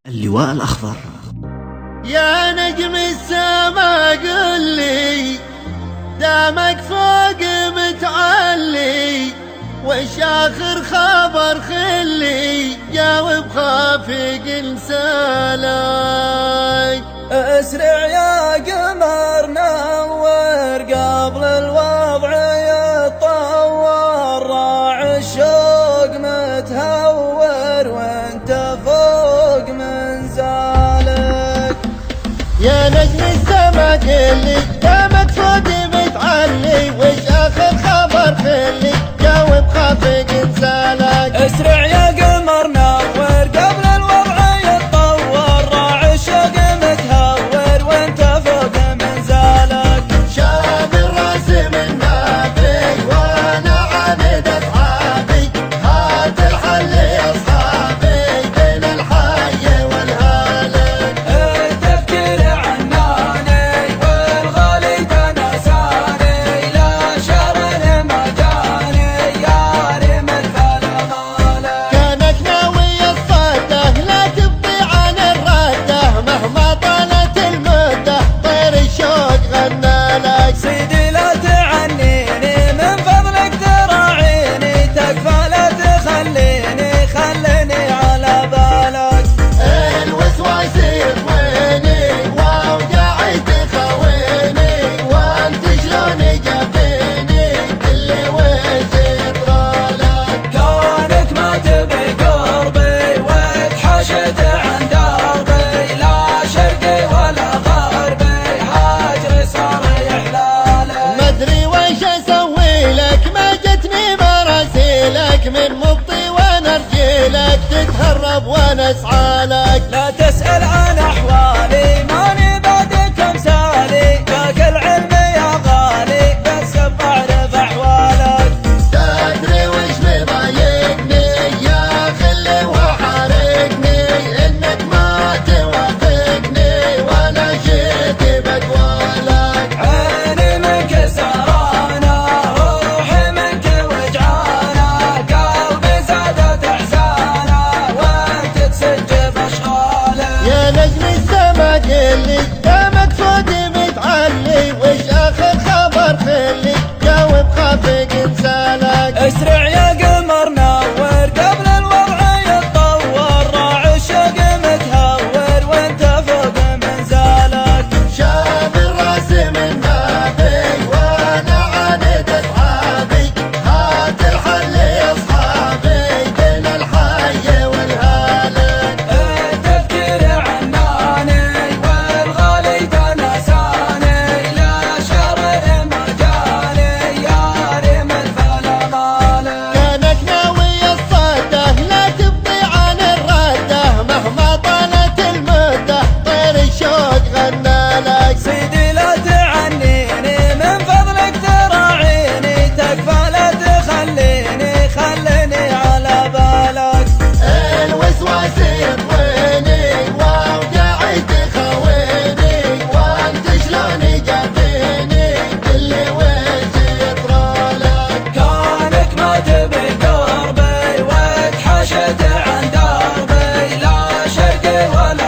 اللواء الأخضر. يا نجم السما قل لي دامك فوق متعلي، وش آخر خبر خلي جاوب خافق انسالك. اسرع يا قمر نور قبل الوضع يتطور، راعي الشوق متهور وانت فوق منزالك. يا نجم السما قل لي دامك فوق متعلي، وش آخر خبر خلي جاوب خافق انسالك. اسرع يا قمر نور قبل الوضع يتطور، راعي الشوق متهور وانت فوق منزالك. شاب الراس من نابي وانا عاند اصحابي، هات الحل يا اصحابي بين الحي والهالك. التفكير عناني والغالي تنساني، لا شر ما جاني يا ريم الفلمالك. كانك ناوي الصده لا تبطي عن الرده، مهما طالت المده طير الشوق غنالك. سيدي لا تعنيني من فضلك تراعيني، تكفى لا تخليني خليني على بالك. الوسواس يطويني واوجاعي تخويني، وانت شلون جابيني اللي وجهت رالك. كونك ما تبي قربي وتحشت عن دربي، لا شرقي ولا غربي هاجري صار يحلالك. ما ادري وش اسوي لك، ما جتني مراسيلك، من مبطي وانا ارجيلك تتهرب وانا اسعالك. لا تسأل عن أحوالي ماني بعدك أمثالي، ذاك العلم يا غالي بس بعرف أحوالك. تدري وش مضايقني يا خلي وحارقني، انك ما توافقني وانا جيت بقوالك. عيني منك سهرانة روحي منك وجعانة، قلبي زادت أحزانه وانت تسجل أشغالك. يا نجم السما قل لي دامك فوق متعلي، وش آخر خبر خلي جاوب خافق انسالك. اسرع يا قمر نور قبل الوضع يتطور، راعي الشوق متهور وانت فوق منزالك. شاب الراس من نابي وانا عاند اصحابي، هات الحل يا اصحابي بين الحي والهالك. التفكير عناني والغالي تنساني، لا شر ما جاني يا ريم الفلمالك. كانك ناوي الصده لا تبطي عن الرده، مهما طالت المده طير الشوق غنالك. سيدي لا تعنيني من فضلك تراعيني، تكفى لا تخليني خليني على بالك. الوسواس يطويني واوجاعي تخويني، وانت شلون جابيني اللي وجهت رالك. كونك ما تبي قربي وتحشت عن دربي، لا شرقي ولا